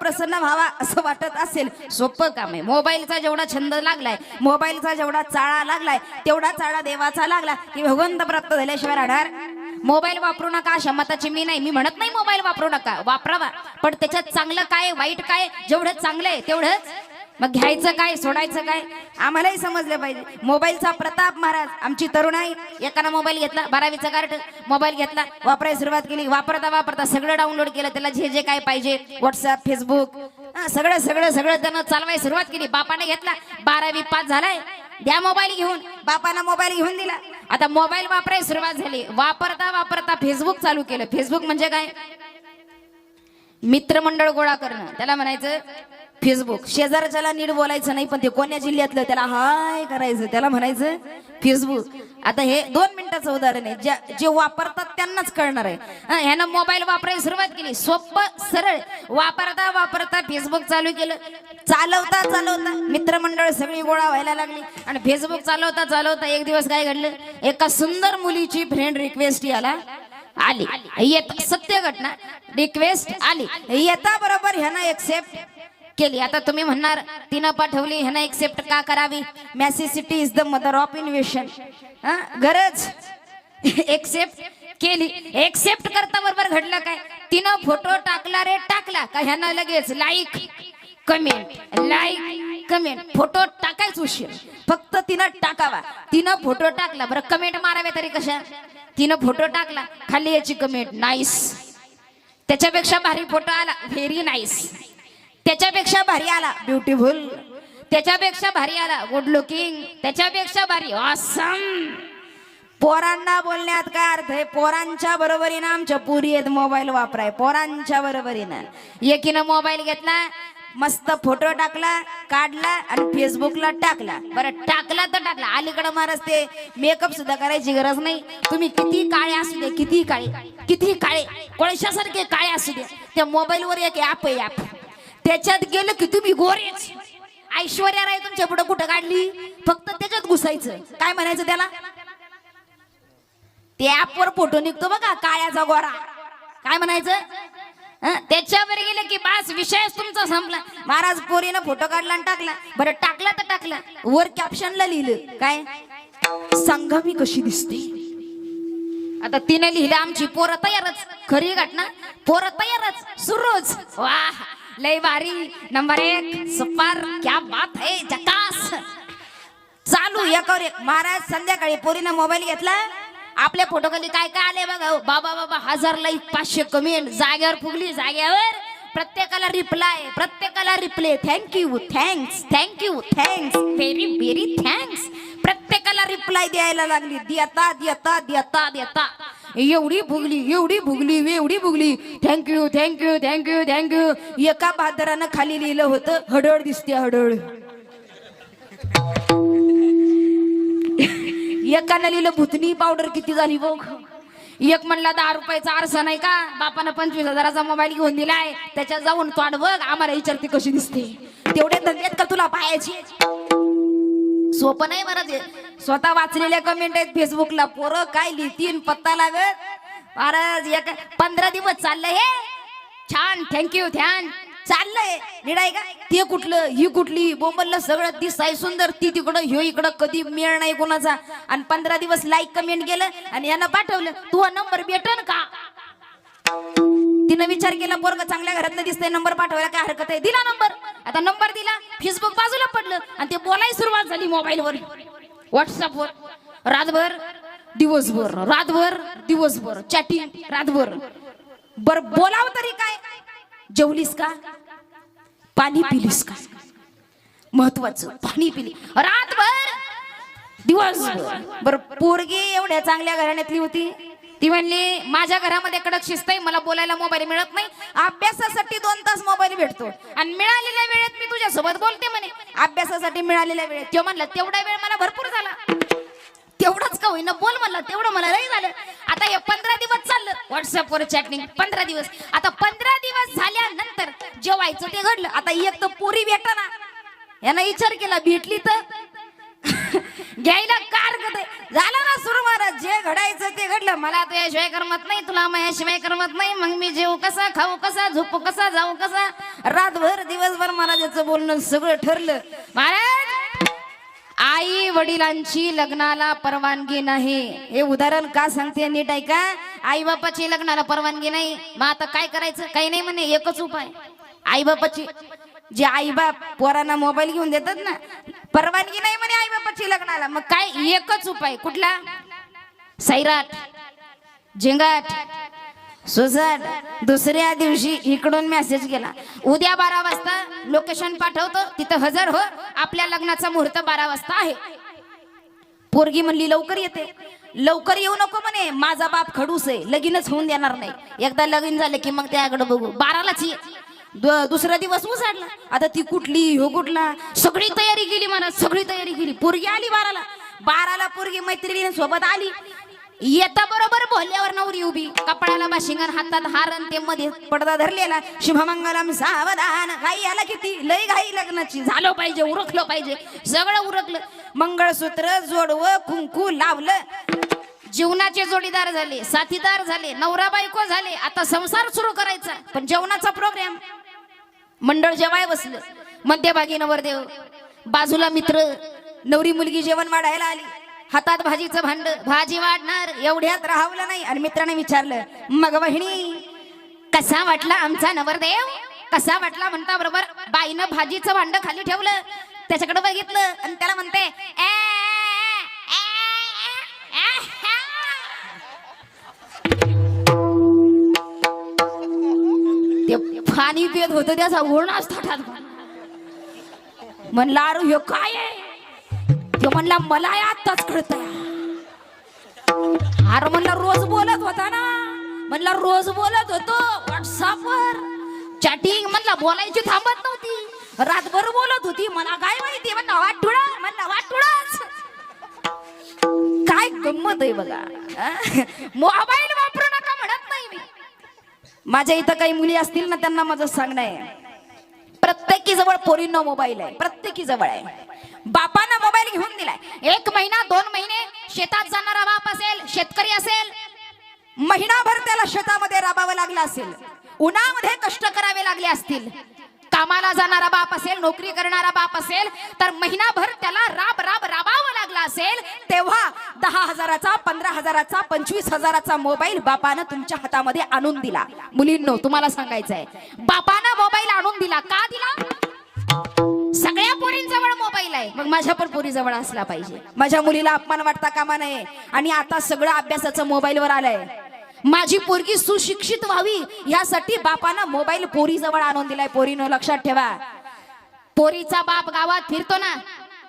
प्रसन्न व्हावा असं वाटत असेल, सोपं काम आहे. मोबाईलचा जेवढा छंद लागलाय, मोबाईलचा जेवढा चाळा लागलाय, तेवढा चाळा देवाचा लागला की भगवंत प्राप्त झाल्याशिवाय राहणार. मोबाईल वापरू नका अशा मताची मी नाही. मी म्हणत नाही मोबाईल वापरू नका, वापरावा, पण त्याच्यात चांगलं काय वाईट काय, जेवढं चांगलं आहे तेवढंच मग घ्यायचं काय सोडायचं काय आम्हालाही समजलं पाहिजे. मोबाईलचा प्रताप महाराज, आमची तरुणाई, एकानं मोबाईल घेतला 12वीचा कार्ड, मोबाईल घेतला, वापरायला सुरुवात केली, वापरता वापरता सगळं डाउनलोड केलं, त्याला जे जे काय पाहिजे व्हॉट्सअप फेसबुक सगळं सगळं सगळं त्यानं चालवायला सुरुवात केली. बापाने घेतला, 12वी पास झालाय, द्या मोबाईल घेऊन. बापानं मोबाईल घेऊन दिला, आता मोबाईल वापरायला सुरुवात झाली, वापरता वापरता फेसबुक चालू केलं. फेसबुक म्हणजे काय, मित्रमंडळ गोळा करणं, त्याला म्हणायचं फेसबुक. शेजारच्याला नीट बोलायचं नाही, पण ते कोण्या जिल्ह्यातलं त्याला हाय करायचं, त्याला म्हणायचं फेसबुक. आता हे 2 मिनिटाचं उदाहरण आहे, जे वापरतात त्यांनाच कळणार आहे. ह्यानं मोबाईल वापरायला सुरुवात केली, सोपं सरळ, वापरता वापरता फेसबुक चालू केलं. चालवता चालवता मित्रमंडळ सगळी गोळा व्हायला लागली आणि फेसबुक चालवता चालवता एक दिवस काय घडलं, एका सुंदर मुलीची फ्रेंड रिक्वेस्ट आली. येत सत्य घटना, रिक्वेस्ट आली, येता बरोबर ह्यानं एक्सेप्ट केली. आता तुम्ही म्हणणार तिनं पाठवली ह्यानं एक्सेप्ट का करावी, मॅसेसिटी इज द मदर ऑफ इन्व्हेशन. गरज एक्सेप्ट केली. एक्सेप्ट करता बरोबर घडलं काय, तिनं फोटो टाकला रे टाकला का ह्यानं लगेच like comment like comment. Photo टाकायच उशीर, फक्त तिनं टाकावा. तिनं फोटो टाकला, बरं कमेंट मारावे तरी कशा, तिनं फोटो टाकला, खाली याची कमेंट नाईस, त्याच्यापेक्षा भारी फोटो आला व्हेरी नाईस, त्याच्यापेक्षा भारी आला ब्युटिफुल, त्याच्यापेक्षा भारी आला गुड लुकिंग, त्याच्यापेक्षा भारी ऑसम. पोरांना बोलण्यात काय अर्थ आहे, पोरांच्या बरोबरीनं आमच्या पुरी आहेत मोबाईल वापराय, पोरांच्या बरोबरीनं. एकीनं मोबाईल घेतला, मस्त फोटो टाकला, काढला आणि फेसबुकला टाकला. बरं टाकला तर टाकला, अलीकडे महाराज ते मेकअप सुद्धा करायची गरज नाही. तुम्ही किती काळे असू दे, किती काळे कोळशासारखे काळे असू दे, त्या मोबाईलवर एक ऍप आहे, ऍप, त्याच्यात गेलं की तुम्ही गोरेच. ऐश्वर्या राय तुमच्या पुढे कुठं काढली, फक्त त्याच्यात घुसायचं, काय म्हणायचं त्याला, ते ऍप वर फोटो निघतो बघा काळ्याचा गोरा, काय म्हणायचं, त्याच्यावर गेलं की बस विषयच तुमचा संपला. महाराज पोरीनं फोटो काढला आणि टाकला. बरं टाकला तर टाकला, वर कॅप्शनला लिहिलं काय, सांगा मी कशी दिसते. आता तिने लिहिलं आमची पोरं तयारच, खरी घटना, पोरं तयारच सुरूच. वाह लय भारी, नंबर 1 सुपर, क्या बात है, झकास. चालू एकावर एक. महाराज संध्याकाळी पोरीनं मोबाईल घेतला, आपल्या फोटो खाली काय काय आले बघा, बाबा बाबा 1000 लाईक 500 कमेंट, जाग्यावर फुगली, जाग्यावर प्रत्येकाला reply, thank you thanks thank you thanks very very thanks. प्रत्येकाला रिप्लाय द्यायला लागली, देता देता देता देता एवढी भुगली, थँक्यू थँक्यू थँक्यू थँक्यू. एका बहादरानं खाली लिहिलं होतं हडळ दिसते हडळ. एकानं लिहिलं भुतनी पावडर किती झाली बघ. एक म्हणला 10 रुपयाचा आरसा नाही का, बापानं 25,000चा मोबाईल घेऊन दिलाय, त्याच्यात जाऊन तोंड बघ, आम्हाला विचारते कशी दिसते. तेवढे धंद्यात का तुला पाहायची, सोपं नाही महाराज. स्वतः वाचलेल्या कमेंट आहेत फेसबुकला, पोरं काय लिहितीन पत्ता लागत. महाराज 15 दिवस चाललंय हे छान, थँक्यू थँक चाललंय, निडाय का ते कुठलं ही कुठली बोंबललं, सगळं दिसाय सुंदर, ती तिकडं ह्यो इकडं, कधी मेळ नाही कोणाचा. आणि 15 दिवस लाईक कमेंट गेलं आणि यानं पाठवलं, तू नंबर भेटन का. तिनं विचार केला पोरग चांगल्या घरातलं दिसतंय, नंबर पाठवायला काय हरकत आहे, दिला नंबर. आता नंबर दिला, फेसबुक बाजूला पडलं आणि ते बोलायला सुरुवात झाली मोबाईलवर, व्हॉट्सअपवर. रातभर दिवसभर चॅटिंग, रातभर. बर बोलाव तरी काय, जेवलीस का, पाणी पिलीस का, महत्वाचं पाणी पिली, रातभर दिवसभर. बर पोरगी एवढ्या चांगल्या घराण्यातली होती, ती म्हणली माझ्या घरामध्ये कडक शिस्त आहे, मला बोलायला मोबाईल मिळत नाही, अभ्यासासाठी 2 तास मोबाईल भेटतो आणि मिळालेल्या वेळेत मी तुझ्यासोबत बोलते म्हणे. अभ्यासासाठी मिळालेल्या वेळेत तो म्हणला तेवढा वेळ मला भरपूर झाला, तेवढाच का होईना बोल म्हणला, तेवढं मला नाही झालं. आता हे 15 दिवस चाललं व्हॉट्सअपवर चॅटिंग, 15 दिवस. आता 15 दिवस झाल्यानंतर जेवायचं ते घडलं. आता एक तर पोरी भेटना, यानं विचार केला भेटली तर घ्यायला कार झालं ना सुरू महाराज, जे घडायचं ते घडलं. मला तुझ्याशिवाय करमत नाही, तुला माझ्याशिवाय करमत नाही. मग मी जेव कसा, खाऊ कसा, झोपू कसा, जाऊ कसा. रातभर दिवसभर महाराजाचं बोलणं सगळं ठरलं. महाराज आई वडिलांची लग्नाला परवानगी नाही. हे उदाहरण का सांगते नीट ऐका. आई बापाची लग्नाला परवानगी नाही, मग आता काय करायचं? काही नाही म्हणे, एकच उपाय. आई बापाची, जे आई बाप पोरांना मोबाईल घेऊन देतात ना, परवानगी नाही म्हणे आई बापाची लग्नाला. मग काय? एकच उपाय. कुठला? सैराट, झिंगाट, सुसाट. दुसऱ्या दिवशी इकडून मेसेज केला, उद्या 12 वाजता लोकेशन पाठवतो, तिथं हजर हो, आपल्या लग्नाचा मुहूर्त 12 वाजता आहे. पोरगी म्हणली लवकर येते. लवकर येऊ नको म्हणे, माझा बाप खडूस आहे, लगीनच होऊन देणार नाही. एकदा लगीन झाले की मग त्याकडे बघू. 12लाच ये. दुसरा दिवस उसाडला. आता ती कुठली, हो कुठला, सगळी तयारी केली म्हणा, सगळी तयारी केली. पोरगी आली 12ला पोरगी मैत्रिणी सोबत आली. येता बरोबर बोलल्यावर नवरी उभी, कपड्याला बाशिंगण, हातात हार, ते मध्ये पडदा धरलेला. शुभमंगलम सावधान. घाई आला किती, लय घाई लग्नाची. झालं पाहिजे, उरकलं पाहिजे, सगळं उरकलं. मंगळसूत्र जोडवं, कुंकू लावलं. जीवनाचे जोडीदार झाले, साथीदार झाले, नवरा बायको झाले. आता संसार सुरू करायचा. पण जेवणाचा प्रोग्राम. मंडळ जेवाय बसलं. मध्यभागी नवरदेव, बाजूला मित्र. नवरी मुलगी जेवण वाढायला आली, हातात भाजीचं भांड. भाजी वाढणार एवढ्यात राहवलं नाही. आणि मित्राने विचारलं, मग वहिनी कसा वाटला आमचा नवरदेव? कसा वाटला म्हणता बरोबर बाईनं भाजीचं भांड खाली ठेवलं, त्याच्याकडे बघितलं आणि त्याला म्हणते, ते पाणी पित होतं त्याचा ओढणाच थाटात. म्हणला अरे ह्यो काय आहे? तो म्हणला मला आताच कळतंय. अरे म्हणला रोज बोलत होता ना. म्हणला रोज बोलत होतो व्हॉट्सअपवर चॅटिंग. म्हणला बोलायची थांबत नव्हती, रातभर बोलत होती. मला काय माहिती? म्हणला वाटुळा. म्हणला वाटुळाच. काय गंमत आहे बघा. मोबाईल वापरू नका म्हणत नाही मी. माझ्या इथं काही मुली असतील ना, त्यांना माझं सांगणं आहे, प्रत्येकी जवळ पोरींनो मोबाईल आहे. प्रत्येकी जवळ आहे. बापानं मोबाईल घेऊन दिलाय. 1 महिना 2 महिने शेतात जाणारा बाप असेल, शेतकरी असेल, महिनाभर त्याला शेतामध्ये राबावं लागलं असेल, उन्हामध्ये कष्ट करावे लागले असतील. कामाला जाणारा बाप असेल, नोकरी करणारा बाप असेल, तर महिनाभर त्याला राबावं लागला असेल. तेव्हा 10,000चा, 15,000चा, 25,000चा मोबाईल बापानं तुमच्या हातामध्ये आणून दिला. मुलींनो तुम्हाला सांगायचं आहे, बापानं मोबाईल आणून दिला. का दिला? सगळ्या पोरींजवळ मोबाईल आहे, मग माझ्या पण पोरीजवळ असला पाहिजे. माझ्या मुलीला अपमान वाटता कामा नये. आणि आता सगळं अभ्यासाचं मोबाईलवर आलंय. माझी पोरगी सुशिक्षित व्हावी यासाठी बापानं मोबाईल पोरीजवळ आणून दिलाय. पोरीनो लक्षात ठेवा, पोरीचा बाप गावात फिरतो ना,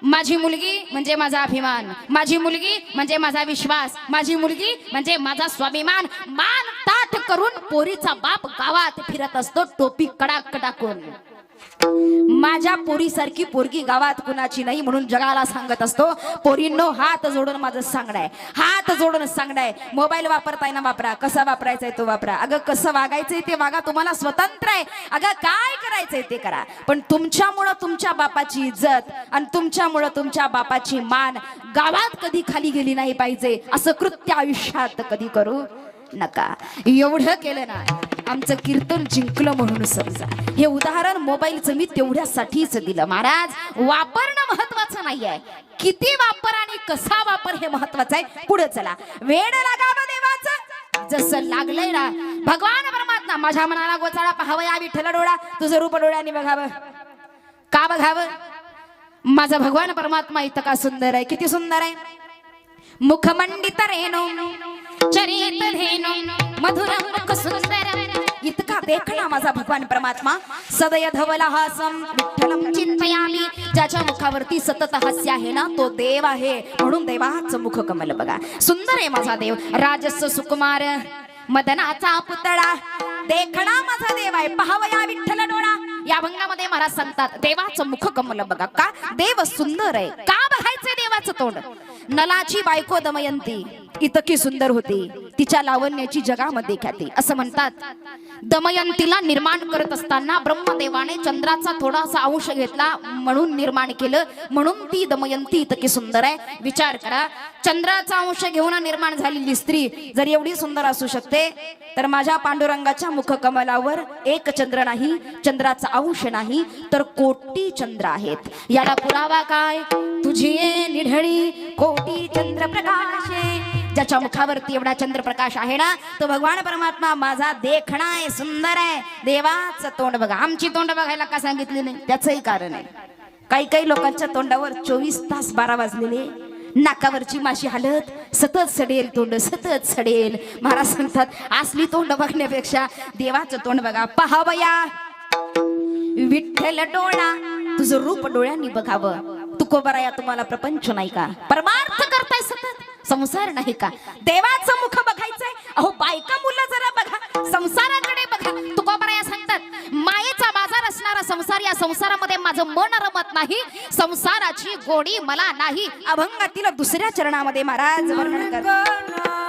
माझी मुलगी म्हणजे माझा अभिमान, माझी मुलगी म्हणजे माझा विश्वास, माझी मुलगी म्हणजे माझा स्वाभिमान. मान ताठ करून पोरीचा बाप गावात फिरत असतो, टोपी कडाक टाकून. माझ्या पोरीसारखी पोरगी गावात कुणाची नाही. म्हणून जगाला सांगत असतो, पोरींनो हात जोडून माझं सांगणं, हात जोडून सांगणं, मोबाईल वापरताय ना वापरा, कसा वापरायचा तो वापरा. अगं कसं वागायचंय ते वागा, तुम्हाला स्वतंत्र आहे. अगं काय करायचंय ते करा. पण तुमच्यामुळं तुमच्या बापाची इज्जत आणि तुमच्यामुळं तुमच्या बापाची मान गावात कधी खाली गेली नाही पाहिजे. असं कृत्य आयुष्यात कधी करू नका. एवढं केलं ना, आमचं कीर्तन जिंकलं म्हणून समजा. हे उदाहरण मोबाईलचं मी तेवढ्यासाठीच दिलं. महाराज वापरणं महत्वाचं नाहीये, किती वापर आणि कसा वापर हे महत्वाचं आहे. पुढे चला. वेड लागावं देवाचं जसं लागलंय ना. भगवान परमात्मा माझ्या मनाला गोचाळा पाहावं, या विठ्ठल डोळा तुझं रूप डोळ्याने बघावं. का बघावं? माझा भगवान परमात्मा इतका का सुंदर आहे, किती सुंदर आहे. मुखमंडित रेणू चरित धेनु मधुर मुख सुंदर. इतका देखणा माझा भगवान परमात्मा. सदय धवला हासम विठ्ठलम चिंतयामी. ज्याच्या मुखावरती सतत हास्य आहे ना, तो देव आहे. म्हणून देवाचं मुख कमल बघा, सुंदर आहे माझा देव. राजस सुकुमार मदनाचा पुतळा, देखणा माझा देव आहे. पाहावया विठ्ठल डोळा. या भंगामध्ये महाराज सांगतात, देवाचं मुख कमल बघा. का? देव सुंदर आहे. का बघायचंय देवाचं तोंड? नलाची बायको दमयंती इतकी सुंदर होती, तिच्या लावण्याची जगामध्ये ख्याती. असं म्हणतात दमयंतीला निर्माण करत असताना ब्रह्मदेवाने चंद्राचा थोडासा अंश घेतला म्हणून निर्माण केलं, म्हणून ती दमयंती इतकी सुंदर आहे. विचार करा, चंद्राचा अंश घेऊन निर्माण झालेली स्त्री जर एवढी सुंदर असू शकते, तर माझ्या पांडुरंगाच्या मुखकमलावर एक चंद्र नाही, चंद्राचा अंश नाही, तर कोटी चंद्र आहेत. याला पुरावा काय? तुझी ये निढळी कोटी चंद्र प्रकाशे. ज्याच्या मुखावरती एवढा चंद्रप्रकाश आहे ना, तो भगवान परमात्मा माझा देखणा आहे, सुंदर आहे. देवाचं तोंड बघा. आमची तोंड बघायला का सांगितली नाही? त्याचंही कारण आहे. काही काही लोकांच्या तोंडावर 24 तास 12 वाजलेले, नाकावरची माशी हालत, सतत सडेल तोंड, सतत सडेल. महाराज सांगतात असली तोंड बघण्यापेक्षा देवाचं तोंड बघा. पहावया विठ्ठल डोळा, तुझं रूप डोळ्यांनी बघावं. तुकोबराया तुम्हाला प्रपंच नाही का? परमार्थ करताय सतत, संसार नाही का? देवाचं मुख बघायचंय. अहो बायका मुलं जरा बघा, संसाराकडे बघा. तुकोबराया सांगतात मायेचा बाजार असणारा संसार, या संसारामध्ये माझं मन रमत नाही, संसाराची गोडी मला नाही. अभंगातील दुसऱ्या चरणामध्ये महाराज वर्णन करतात.